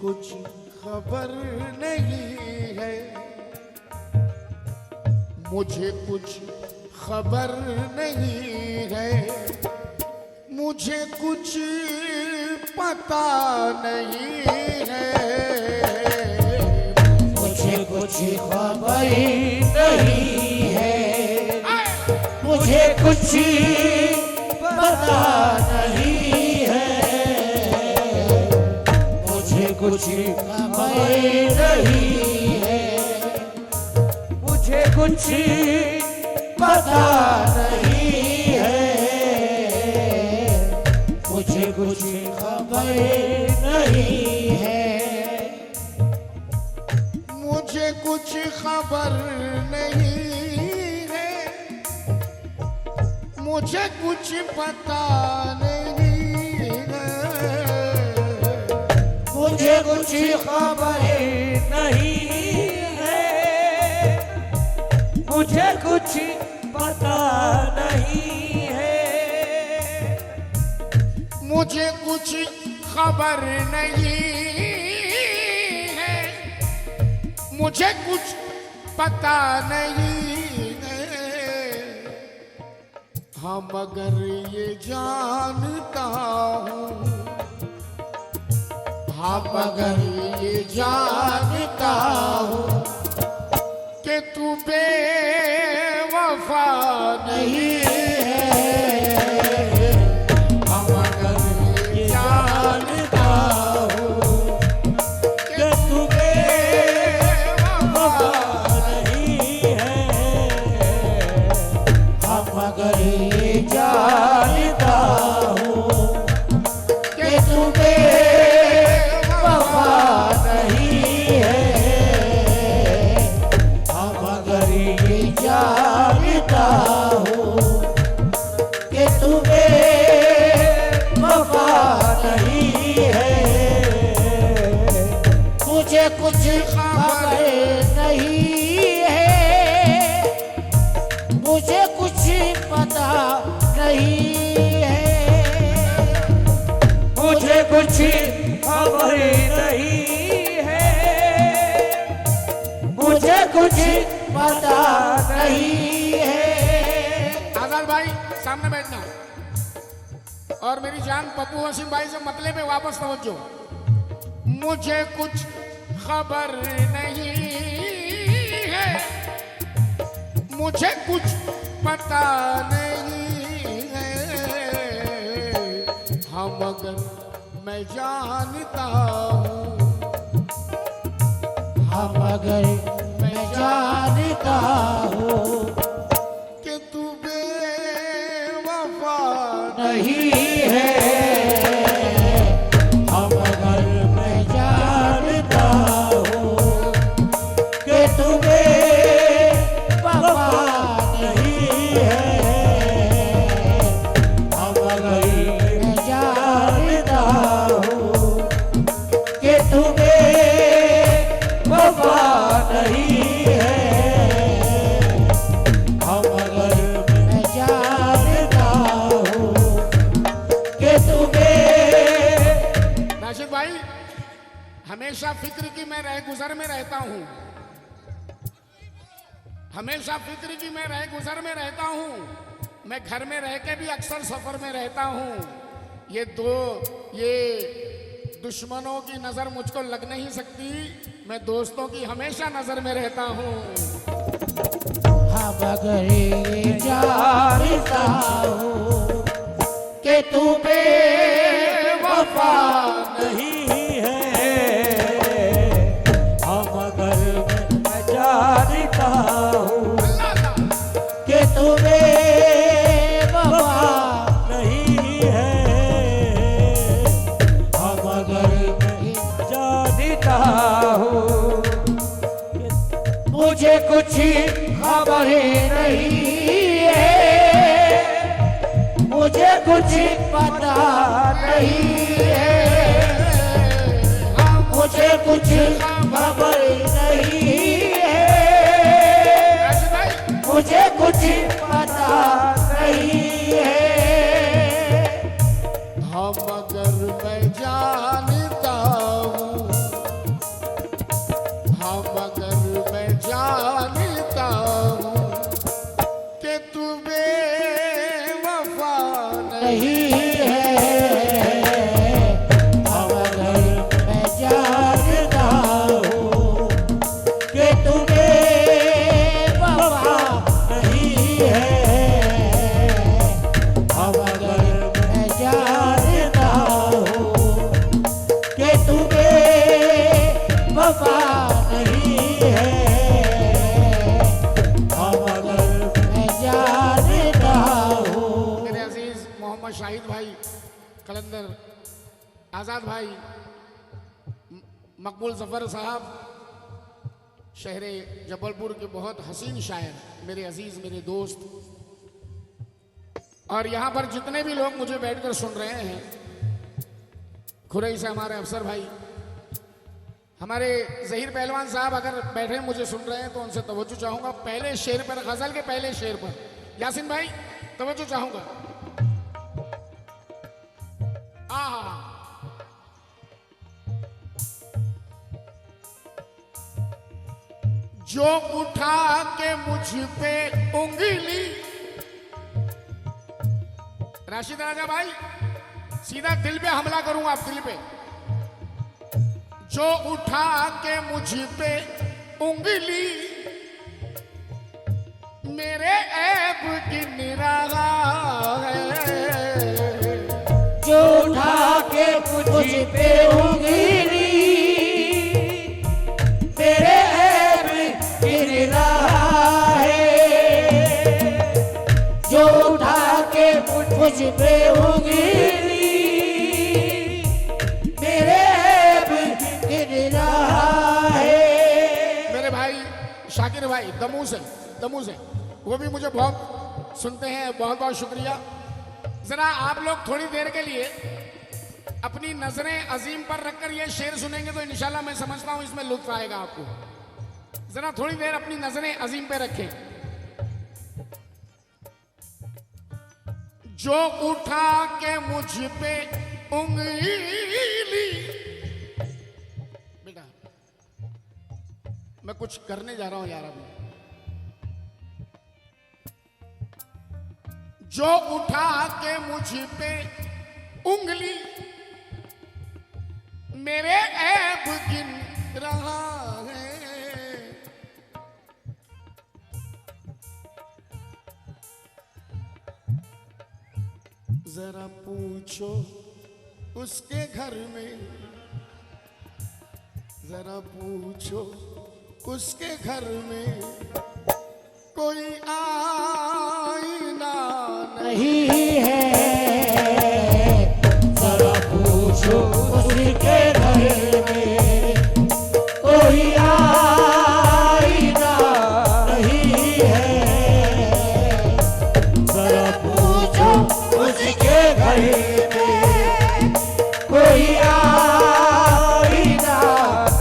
कुछ खबर नहीं है, मुझे कुछ खबर नहीं है, मुझे कुछ पता नहीं है, मुझे कुछ खबर नहीं है, मुझे कुछ पता नहीं है, मुझे कुछ खबर नहीं है, मुझे कुछ पता नहीं है, मुझे कुछ खबर नहीं है, मुझे कुछ खबर नहीं है, मुझे कुछ पता नहीं है, मुझे कुछ खबर नहीं है, मुझे कुछ पता नहीं है, मुझे कुछ खबर नहीं है, मुझे कुछ पता नहीं है, हाँ मगर ये जानता हूँ, हाँ मगर ये जानता हूँ कि तू बेवफा नहीं है, हाँ मगर ये जानता हूँ कि तू बेवफा नहीं है, हम मगर ये जानता हूँ कि तू बेवफा नहीं है, हम मगर ये जानता हूँ कि तू बेवफा नहीं है, मुझे कुछ खबर नहीं है, मुझे कुछ पता नहीं है, मुझे कुछ खबर नहीं है, मुझे कुछ पता नहीं है। आजाद भाई सामने बैठना और मेरी जान पप्पू हसीम भाई से मतले पे वापस तवज्जो। मुझे कुछ खबर नहीं है, मुझे कुछ पता नहीं है, हाँ मगर मैं जानता हूँ, हाँ मगर मैं जानता हूँ कि तू बेवफा नहीं है, हाँ मगर मैं जानता हूँ कि तू बेवफा नहीं है, हाँ मगर मैं जानता हूँ कि तू बेवफा नहीं है, हाँ मगर मैं जानता हूँ कि तू नासिर भाई हमेशा फिक्र की मैं रह गुजर में रहता हूँ, हमेशा फिक्र की मैं रह गुजर में रहता हूँ, मैं घर में रह के भी अक्सर सफर में रहता हूँ, ये दुश्मनों की नजर मुझको लग नहीं सकती, मैं दोस्तों की हमेशा नजर में रहता हूँ, हाँ मगर ये जानता हूँ कि तू बेवफा नहीं है, हाँ मगर मैं जानता हूँ कि तू बेवफा नहीं है, हाँ मगर मैं जानता हूँ कि मुझे कुछ खबर नहीं है, मुझे कुछ पता नहीं है, मुझे कुछ खबर नहीं है, मुझे कुछ पता नहीं है, हाँ मगर मैं जानता हूँ नहीं है। मगर मैं जानता हूँ कि तुम्हें वफा नहीं है। मगर मैं जानता हूँ कि तुम्हें वफा नहीं है। मगर मैं जानता हूँ। मेरे अजीज मोहम्मद शाहिद भाई, कलंदर आज़ाद भाई, मकबूल जफर साहब, शहरे जबलपुर के बहुत हसीन शायर, मेरे अजीज, मेरे दोस्त, और यहाँ पर जितने भी लोग मुझे बैठकर सुन रहे हैं, खुरई से हमारे अफसर भाई, हमारे जहीर पहलवान साहब अगर बैठे मुझे सुन रहे हैं तो उनसे तवज्जो चाहूंगा पहले शेर पर, गजल के पहले शेर पर। यासिन भाई तवज्जो चाहूंगा। जो उठा के मुझ पे उंगली, राशिद राजा भाई सीधा दिल पे हमला करूंगा, आप दिल पे। जो उठा के मुझ पे उंगली, मेरे ऐब गिन रहा है। जो उठा के मुझ पे उंगली, मेरे ऐब गिन रहा है। जो उठा के मुझ पे उंगली, मेरे ऐब गिन रहा है। मेरे भाई शाकिर भाई दमू से वो भी मुझे बहुत सुनते हैं, बहुत बहुत शुक्रिया। जरा आप लोग थोड़ी देर के लिए अपनी नजरें अजीम पर रखकर ये शेर सुनेंगे तो इंशाल्लाह मैं समझता हूं इसमें लुत्फ आएगा आपको। जरा थोड़ी देर अपनी नजरें अजीम पे रखें। जो उठा के मुझ पे उंगली, बेटा मैं कुछ करने जा रहा हूं यार अभी। जो उठा के मुझ पे उंगली, मेरे ऐब गिन रहा है। जरा पूछो उसके घर में, जरा पूछो उसके घर में कोई आईना नहीं है। जरा पूछो उसके घर में कोई आईना नहीं है। जरा पूछो उसके घर में कोई आईना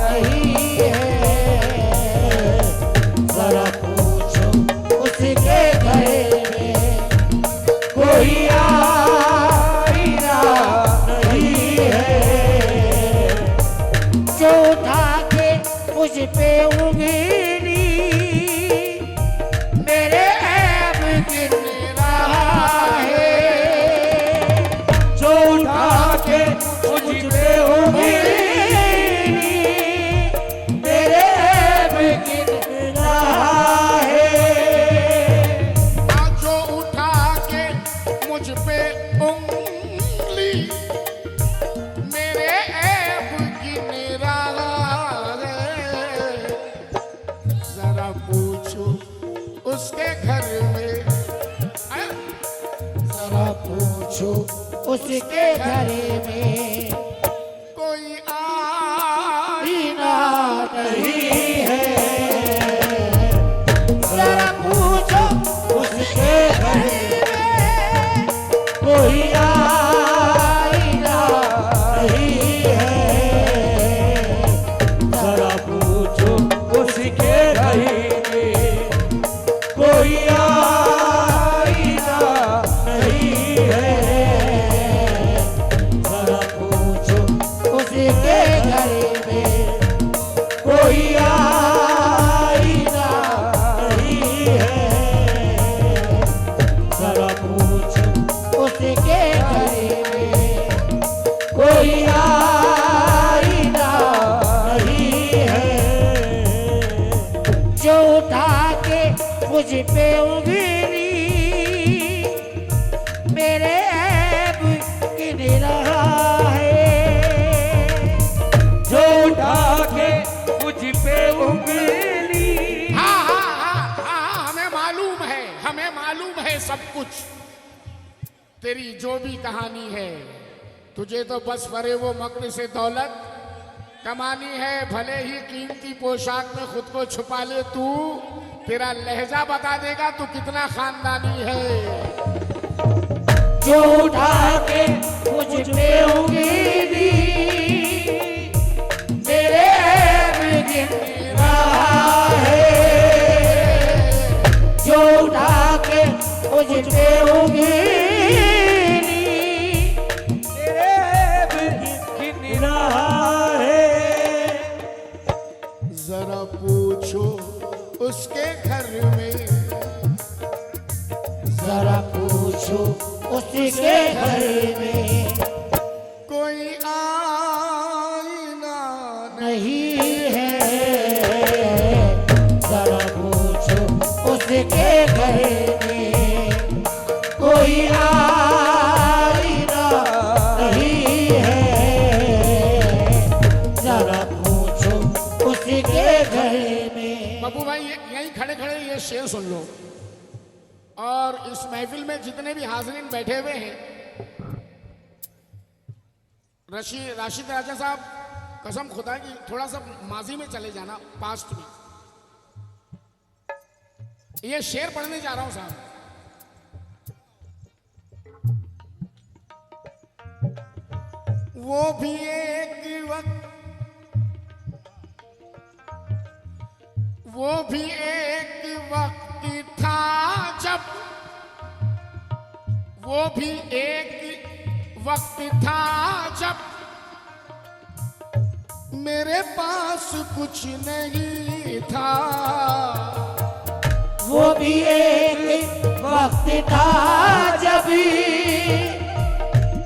नहीं है। जरा पूछो उसके घर में कोई आईना नहीं है। जो उठा के मुझ पे उंगली, मेरे ऐब गिन रहा है। जो उठा के मुझ पे उंगली, मेरे ऐब गिन रहा है। जो उठा के मुझ पे उंगली, मेरे ऐब गिन रहा है। जरा पूछो उसके घर में, जरा पूछो उसके घर में कोई आईना आईना नहीं है। जरा पूछो उसके घर में कोई आईना नहीं है। जरा पूछो उसके घर में कोई आईना नहीं है। जरा पूछो तेरी जो भी कहानी है, तुझे तो बस फरे वो मक्र से दौलत कमानी है। भले ही कीमती पोशाक में खुद को छुपा ले तू, तेरा लहजा बता देगा तू कितना खानदानी है। जो उठा के मुझ पे उंगली मेरे ऐब गिन रहा है। जो उठा के मुझ पे उंगली मेरे ऐब गिन रहा है। जरा पूछो उसके घर में, जरा पूछो उसके घर में कोई आईना नहीं है। जरा पूछो उसके घर में कोई आईना नहीं है। जरा पूछो उसके घर में। बाबू भाई यहीं खड़े खड़े ये शेर सुन लो, और इस महफिल में जितने भी हाजरीन बैठे हुए हैं, राशिद राजा साहब, कसम खुदा की थोड़ा सा माजी में चले जाना, पास्ट में। ये शेर पढ़ने जा रहा हूं साहब। वो भी एक वक्त, वो भी एक वक्त था जब, वो भी एक वक्त था जब मेरे पास कुछ नहीं था। वो भी एक वक्त था जब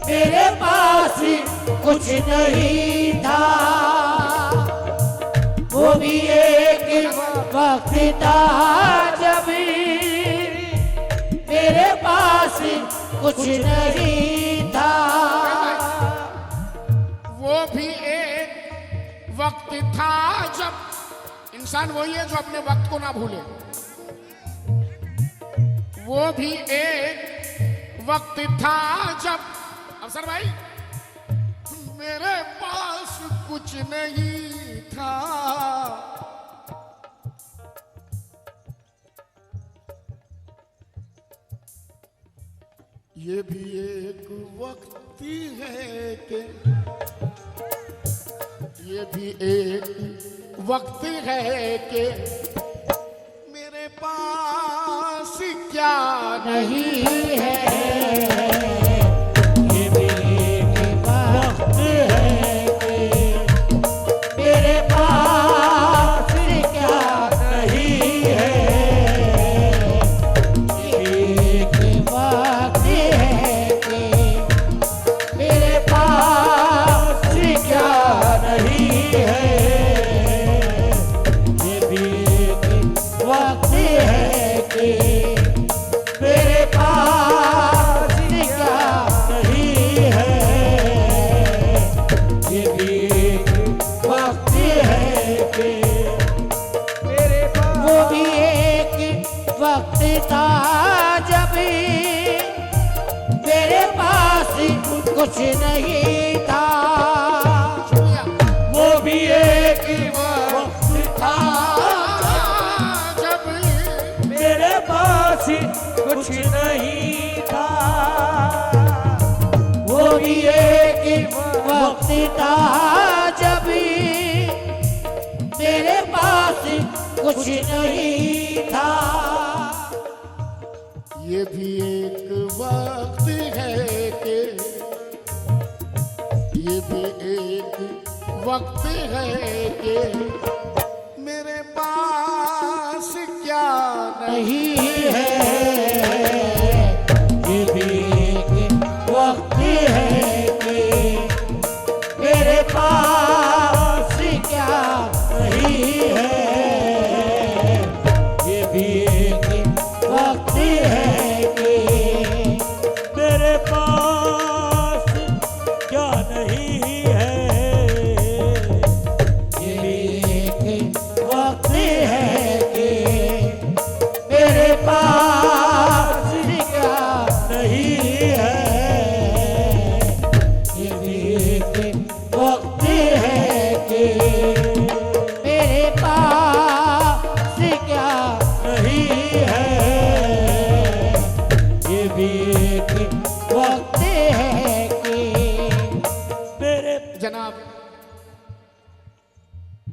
मेरे पास कुछ नहीं था। वो भी एक वक्त था जब मेरे पास कुछ नहीं था। वो भी एक वक्त था जब, इंसान वही है जो अपने वक्त को ना भूले। वो भी एक वक्त था जब, अफसर भाई, मेरे पास कुछ नहीं था। ये भी एक वक्त है कि, ये भी एक वक्त है कि मेरे पास क्या नहीं है। ये भी एक वक्त है कि मेरे पास क्या नहीं है। ये भी एक वक्त है कि मेरे पास क्या नहीं है। ये भी एक वक्त है कि मेरे पास क्या नहीं है। ये भी एक वक्त है कि मेरे पास, वो भी एक वक्त था जब मेरे पास कुछ नहीं था। वो भी एक वक्त था जब मेरे पास कुछ नहीं था। वो भी एक वक्त था जब मेरे पास कुछ नहीं था। ये भी एक वक्त है कि, ये भी एक वक्त है कि मेरे पास क्या नहीं नहीं है। ये भी एक वक्त है कि मेरे पास क्या नहीं है। ये भी एक वक्त है कि मेरे पास क्या नहीं है। ये भी एक वक्त है कि मेरे पास एक वक्त है कि मेरे जनाब,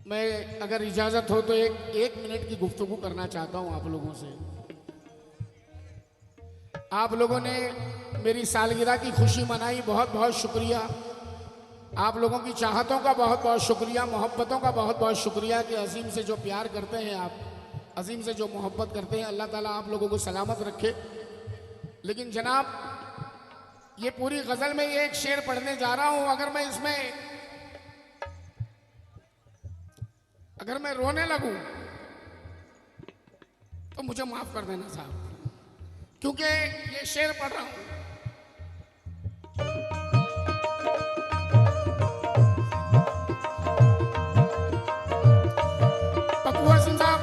मैं अगर इजाजत हो तो एक मिनट की गुफ्तगू करना चाहता हूं आप लोगों से। आप लोगों ने मेरी सालगिरह की खुशी मनाई, बहुत बहुत शुक्रिया। आप लोगों की चाहतों का बहुत बहुत शुक्रिया, मोहब्बतों का बहुत बहुत शुक्रिया कि अजीम से जो प्यार करते हैं आप, अजीम से जो मोहब्बत करते हैं, अल्लाह ताला आप लोगों को सलामत रखे। लेकिन जनाब, ये पूरी गज़ल में ये एक शेर पढ़ने जा रहा हूं, अगर मैं रोने लगूं तो मुझे माफ कर देना साहब, क्योंकि ये शेर पढ़ रहा हूं। पप्पू हसन साहब,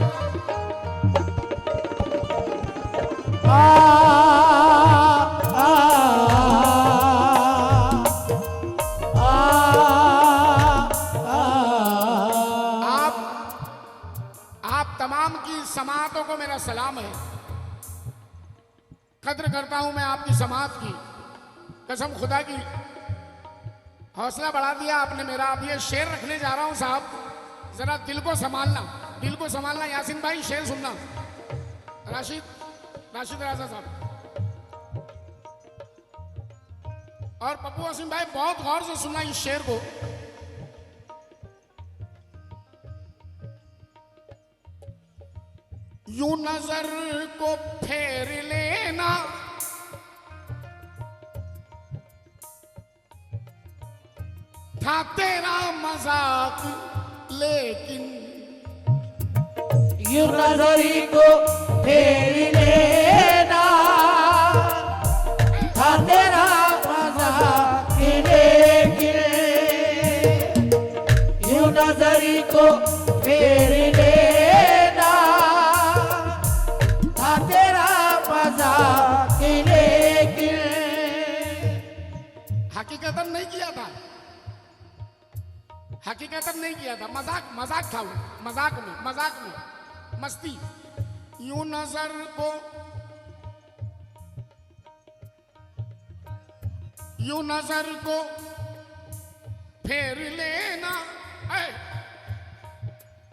आप तमाम की समातों को मेरा सलाम है। कद्र करता हूं मैं आपकी समात की, कसम खुदा की। हौसला बढ़ा दिया आपने मेरा। अब ये शेर रखने जा रहा हूं साहब, जरा दिल को संभालना। यासीन भाई शेर सुनना, राशिद राजा साहब और पप्पू हसीम भाई बहुत गौर से सुनना इस शेर को। यूं नजर को फेर लेना, था तेरा मजाक लेकिन, यूं नजरी को फेर लेना, था तेरा मजाक लेकिन, यूं नजरी को फेर लेना, था तेरा मजाक लेकिन। हकीकतन नहीं किया था, मजाक था वो, मजाक में मस्ती। यूं नजर को फेर लेना,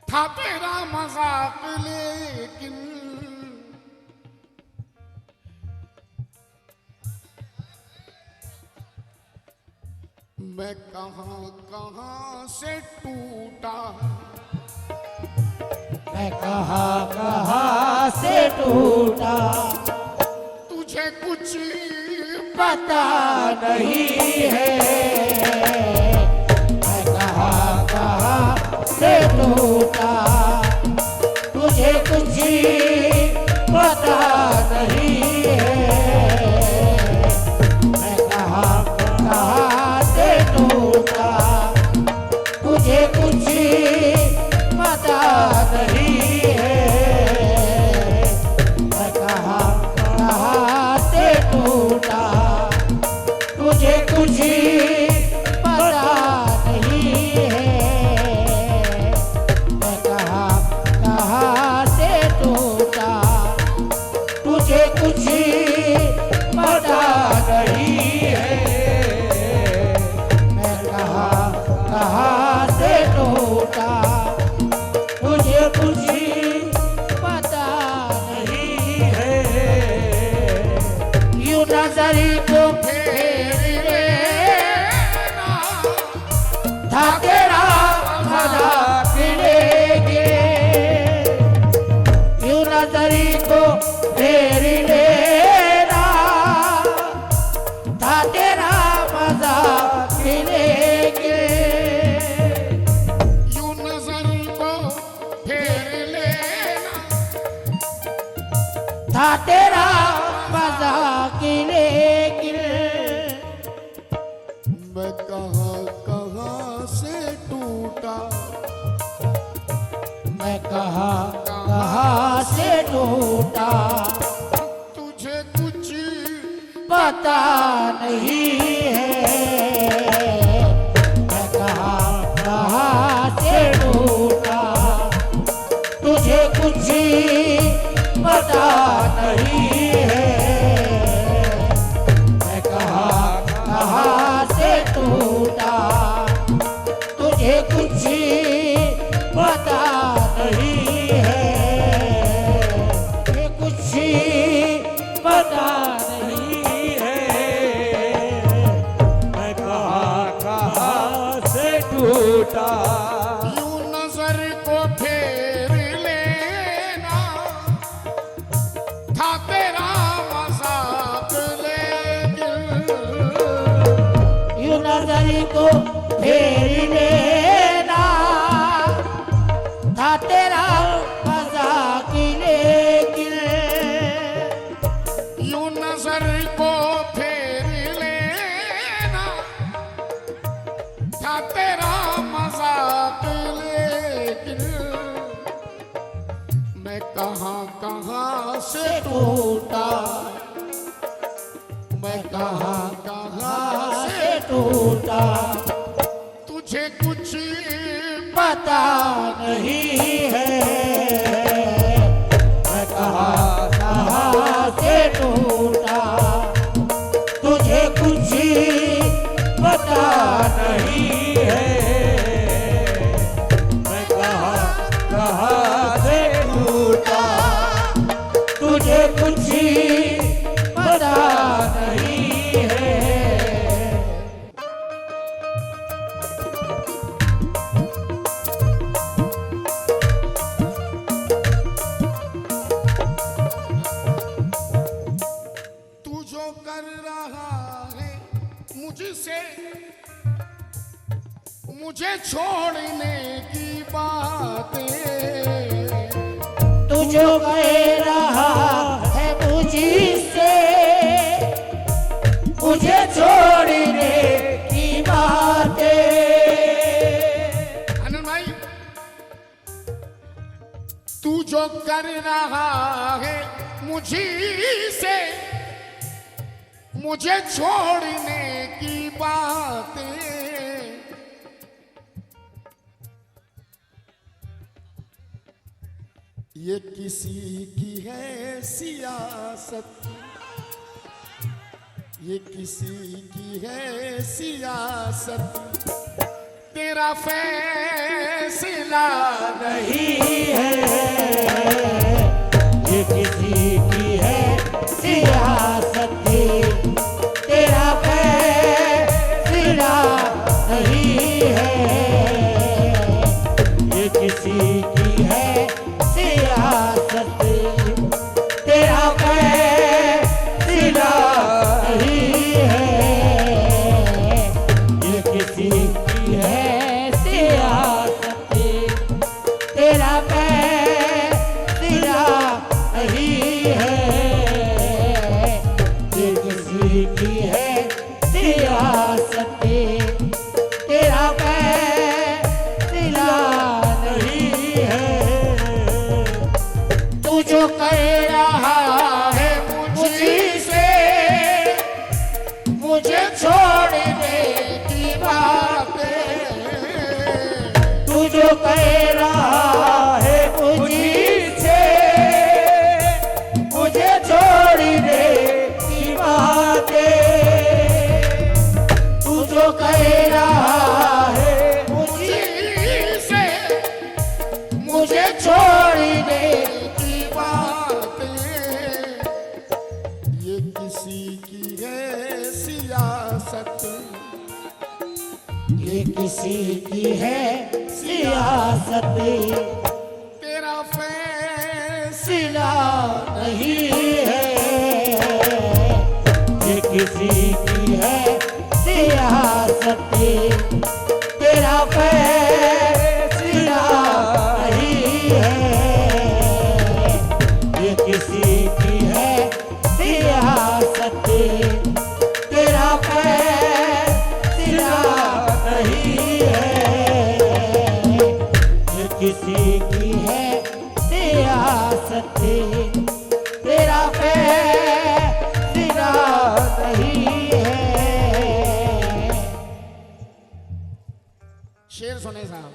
था तेरा मजाक लेकिन, मैं कहां से टूटा, मैं कहां से टूटा, तुझे कुछ पता नहीं है। मैं कहां से टूटा, तुझे कुछ पता नहीं है। मैं कहां से टूटा, तुझे कुछ पता नहीं है। मैं कहां से टूटा, तुझे कुछ पता नहीं है। मैं कहां से टूटा, तुझे कुछ पता नहीं है। मैं कहां से टूटा, तुझे कुछ पता नहीं है। यूं नजरी को फेर लेना, था तेरा मजाक लेके, यूं नजरी को फेर लेना, था तेरा मजाक लेके, यूं नजर को फेर लेना, था तेरा मजाक लेकिन। मैं कहां से टूटा, मैं कहां से टूटा, तुझे कुछ पता नहीं है। मैं कहां से टूटा, तुझे कुछ पता नहीं है। टूटा। यूं नजर को फेर लेना था तेरा मजाक, लेकिन यूं नजर को फेर लेना था तेरा मजाक, लेकिन यूं नजर को फेर लेना था तेरा मजाक, लेकिन मैं कहाँ कहाँ से टूटा, मैं कहाँ कहाँ से टूटा। तुझे कुछ पता नहीं है मैं कहाँ कहाँ से टूटा। तुझे कुछ पता नहीं है मैं कहाँ कहाँ से टूटा। तुझे कुछ पता नहीं है। तू जो कर रहा है मुझसे, मुझे छोड़ने की बातें, तू जो कह रहा है मुझसे, मुझे छोड़ने की बातें। आनंद भाई, तू जो कर रहा है मुझसे, मुझे छोड़ने की बातें, ये किसी की है सियासत, ये किसी की है सियासत, तेरा फैसला नहीं है ये किसी की है सियासत, तेरा फैसला नहीं है ये किसी की है सियासत, तेरा फैसला नहीं है ये किसी की है सियासत, तेरा फैसला नहीं है ये किसी की है सियासत, तेरा फैसला नहीं है। तू जो कह रहा है मुझसे, मुझे छोड़ने की बातें, तू जो कह रहा है मुझसे, मुझे छोड़ने की बातें, तू जो कह रहा है मुझसे मुझे छोड़ने की बातें, ये किसी की है सियासत, ये किसी की है सियासत, तेरा फैसला सिला नहीं है ये किसी की है सियासत, तेरा फैसला नहीं है ये किसी की है सियासत, तेरा फैसला नहीं है ये किसी की है सियासत, तेरा फैसला नहीं है। शेर सुने साहब।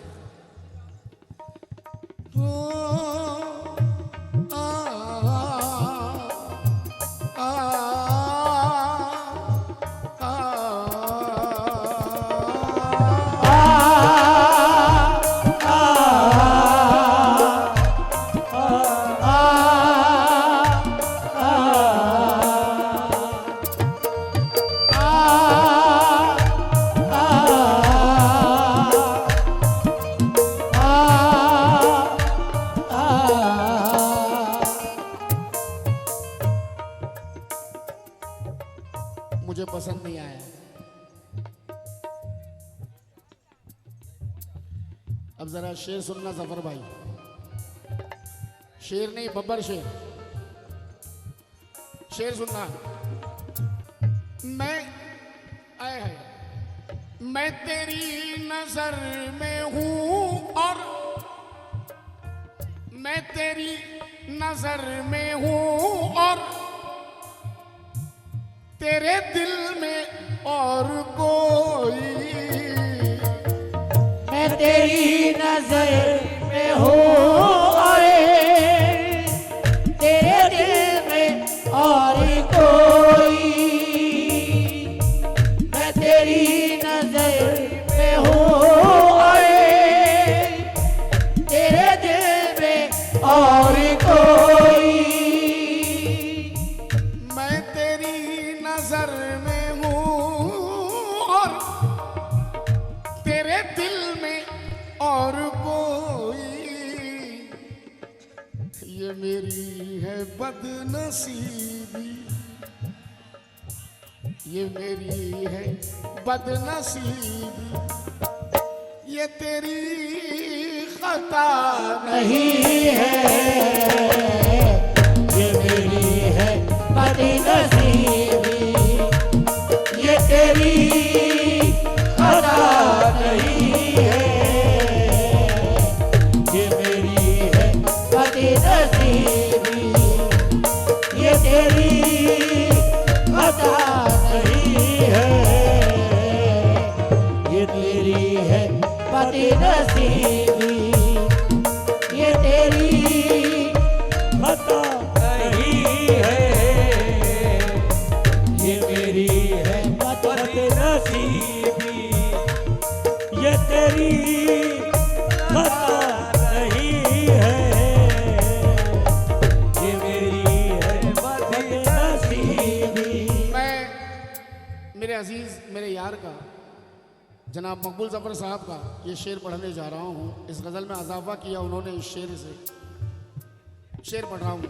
मुझे पसंद नहीं आया। अब जरा शेर सुनना जफर भाई, शेर नहीं बब्बर शेर, शेर सुनना। मैं तेरी नजर में हूं और मैं तेरी नजर में हूं और तेरे दिल में और कोई। मैं तेरी नजर में हूँ और तेरे दिल में और कोई। मैं तेरी नजर में हूँ और तेरे दिल में और कोई। मैं तेरी नजर में हूँ और तेरे दिल में और कोई। ये मेरी है बदनसीबी, ये मेरी है बदनसीबी, ये तेरी खता नहीं है, ये मेरी है बदनसीबी, ये तेरी खता नहीं है, ये मेरी है बदनसीबी, ये तेरी खता नहीं है, ये तेरी है बदनसीबी, ये तेरी खता नहीं है, ये मेरी है बदनसीबी, ये तेरी खता नहीं है, ये मेरी है बदनसीबी। मैं मेरे अजीज मेरे यार का जनाब मकबूल जफर साहब का ये शेर पढ़ने जा रहा हूँ। इस गज़ल में इजाफा किया उन्होंने इस शेर से, शेर पढ़ रहा हूँ।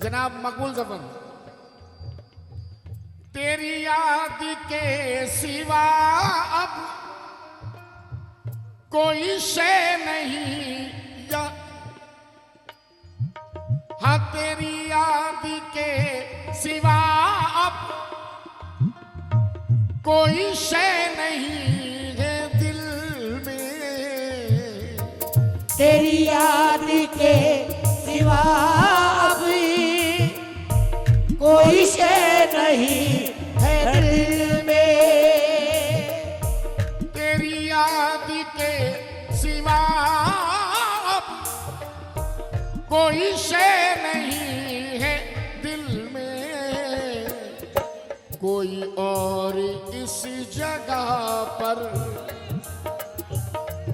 जनाब मकबूल जफर, तेरी याद के सिवा अब कोई शय नहीं या, हाँ तेरी याद के सिवा अब कोई शय नहीं है दिल में। तेरी याद के सिवा अब कोई शय नहीं है दिल में। तेरी याद के सिवा अब कोई शय नहीं है दिल में। कोई और इस जगह पर,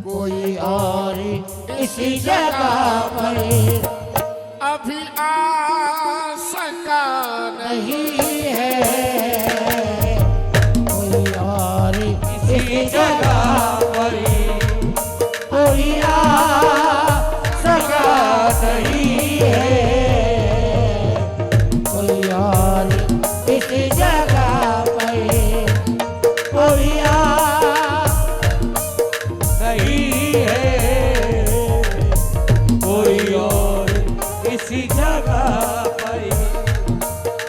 कोई और इसी जगह पर अभी आ सका नहीं है, कोई और इसी जगह पर कोई आ सका नहीं है, कोई और इसी जगह पर कोई आ नहीं है, कोई और इसी जगह पर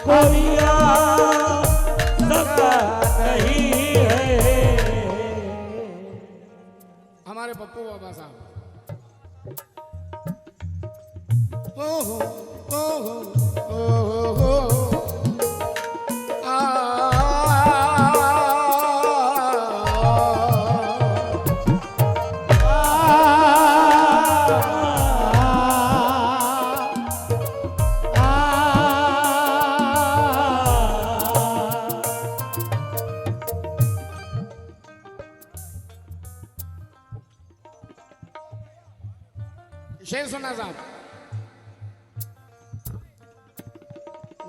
कोई आ सका नहीं है। हमारे पप्पू बाबा साहब। ओ हो ओ हो ओ हो शेर सुनना साहब।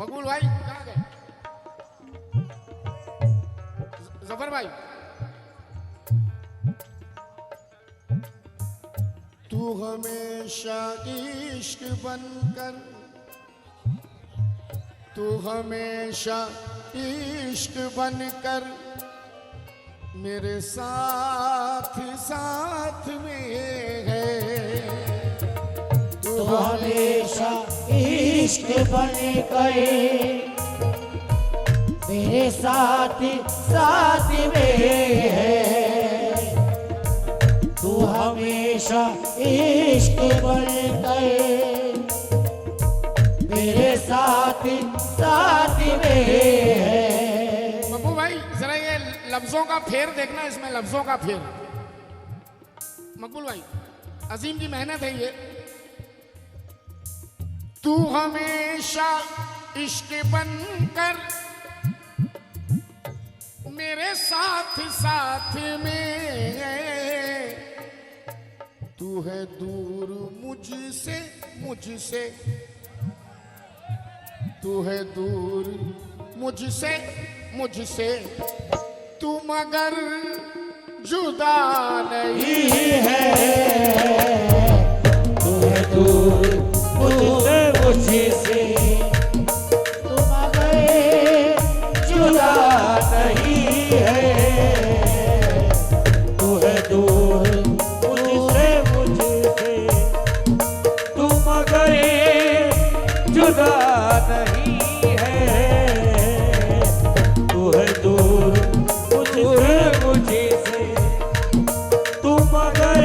मकबूल भाई कहाँ गए? जफर भाई। तू हमेशा इश्क बनकर, तू हमेशा इश्क बनकर मेरे साथ साथ में है। तू हमेशा इश्क बन गए मेरे साथ साथ में है। तू हमेशा इश्क बन गए मेरे साथ साथ में है। बब्बू भाई जरा ये लफ्जों का फेर देखना, इसमें लफ्जों का फेर। मकबूल भाई अजीम की मेहनत है ये। तू हमेशा इश्क बनकर मेरे साथ साथ में है। तू है दूर मुझसे मुझसे, तू है दूर मुझसे मुझसे, तू मगर जुदा नहीं है। तू है दूर मुझसे मुझसे, तू मगर जुदा नहीं है। तू है दूर मुझसे मुझसे, तू मगर जुदा नहीं है। तू है दूर मुझसे मुझसे, तू मगर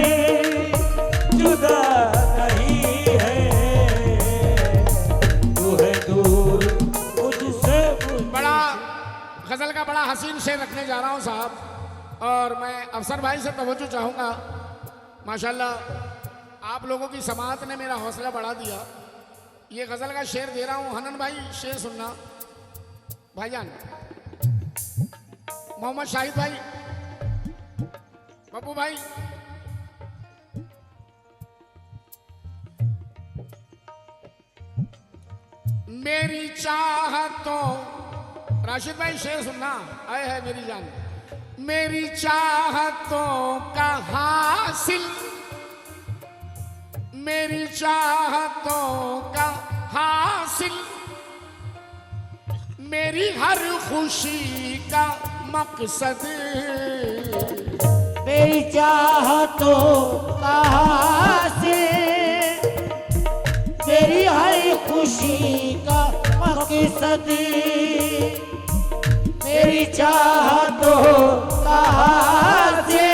जुदा नहीं है। तू है दूर मुझसे मुझसे। बड़ा गजल का बड़ा हसीन शेर रखने जा रहा हूं साहब, और मैं अफसर भाई से तवज्जो चाहूंगा। माशाल्लाह आप लोगों की समाअत ने मेरा हौसला बढ़ा दिया। ये गजल का शेर दे रहा हूं। हनन भाई शेर सुनना। भाईजान मोहम्मद शाहिद भाई, बब्बू भाई, मेरी चाहतों, राशिद भाई शेर सुनना। आए है मेरी जान। मेरी चाहतों का हासिल, मेरी चाहतों का हासिल, मेरी हर खुशी का मकसद। मेरी चाहतों का हासिल, मेरी हर खुशी का मकसद। मेरी चाहतों का हासिल,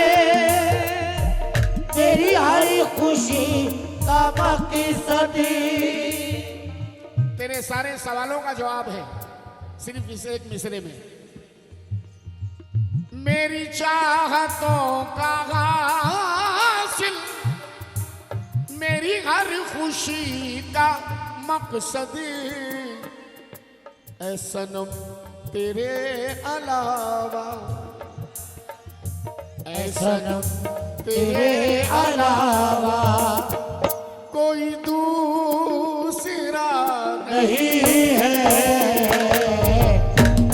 मेरी हर खुशी का मकसद। तेरे सारे सवालों का जवाब है सिर्फ इस एक मिसरे में। मेरी चाहतों का हासिल, मेरी हर खुशी का मकसद। ऐ सनम तेरे अलावा, ऐ सनम तेरे अलावा कोई दूसरा नहीं है।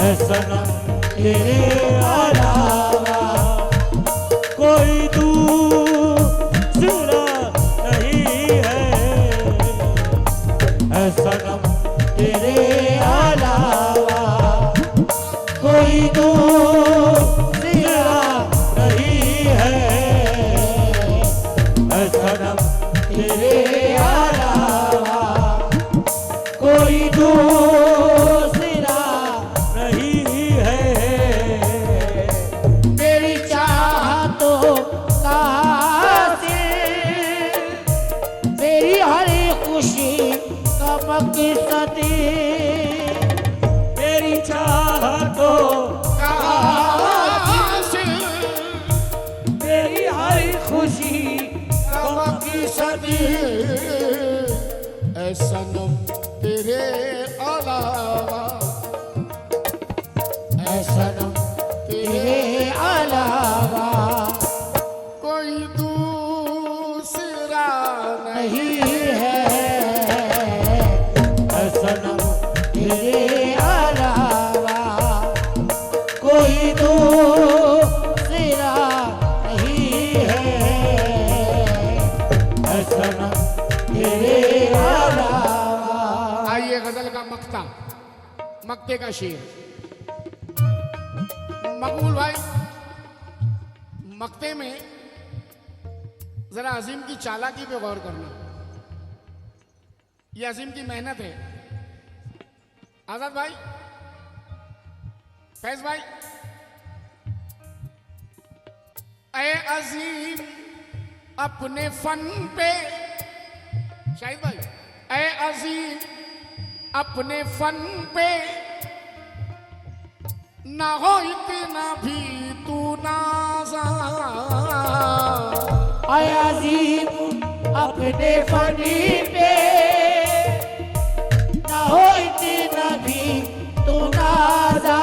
ऐ सनम तेरे अलावा कोई दूसरा नहीं है। ऐ सनम तेरे अलावा कोई दूसरा नहीं है। ऐ सनम तेरे अलावा कोई दूसरा नहीं है। मेरी चाहतों का हासिल, मेरी हर खुशी का मकसद। मेरी चाहतों का हासिल, मेरी हर खुशी का मकसद। ऐ सनम तेरे अलावा, ऐ सनम तेरे अलावा कोई दूसरा नहीं है सनम तेरे अलावा कोई दूसरा नहीं है सनम तेरे अलावा। आइए गजल का मक्ता, मक्ते का शेर। मकबूल भाई, मक्ते में जरा अजीम की चालाकी पे गौर करना। ये अजीम की मेहनत है। आजाद भाई, फैज भाई, ऐ अजीम अपने फन पे, शाहिद भाई, ऐ अजीम अपने फन पे ना हो इतना भी तू नाज़ा। ऐ अजीम अपने फनी पे ना हो इतना भी तू नाज़ा।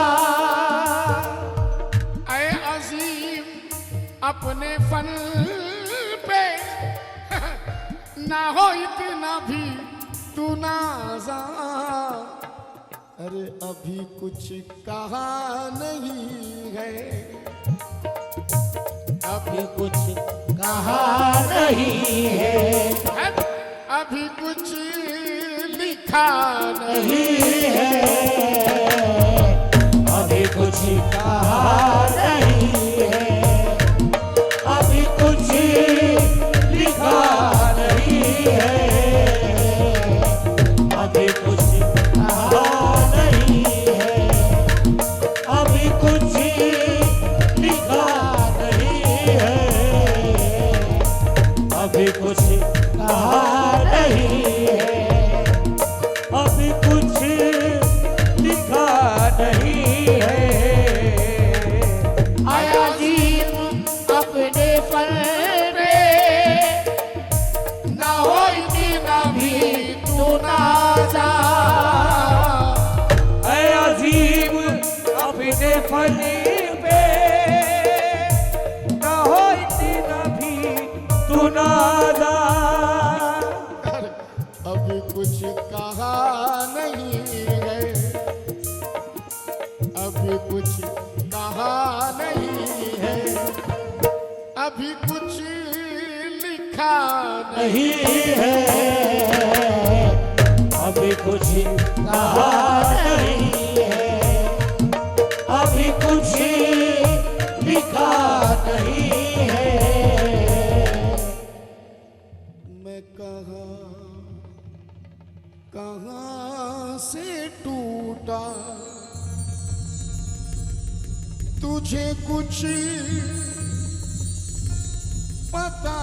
ऐ अजीम अपने फन पे ना हो इतना भी तू नाज़ा। अरे अभी कुछ कहा नहीं है, अभी कुछ कहा नहीं है अभी कुछ लिखा नहीं नहीं है अभी कुछ कहा नहीं है अभी कुछ लिखा नहीं है अभी कुछ कहा नहीं है अभी कुछ लिखा नहीं है अभी कुछ कहा नहीं है अभी कुछ लिखा नहीं है। आया अजीम अपने फन पे ना हो इतना भी तू नाज़ा। ऐ अजीम अपने फन पे ना हो इतना भी तू नाज़ा। अभी कुछ कहा नहीं है अभी कुछ कहा नहीं है अभी कुछ लिखा नहीं नहीं है अभी कुछ कहा नहीं है अभी कुछ लिखा नहीं है। मैं कहाँ से टूटा तुझे कुछ पता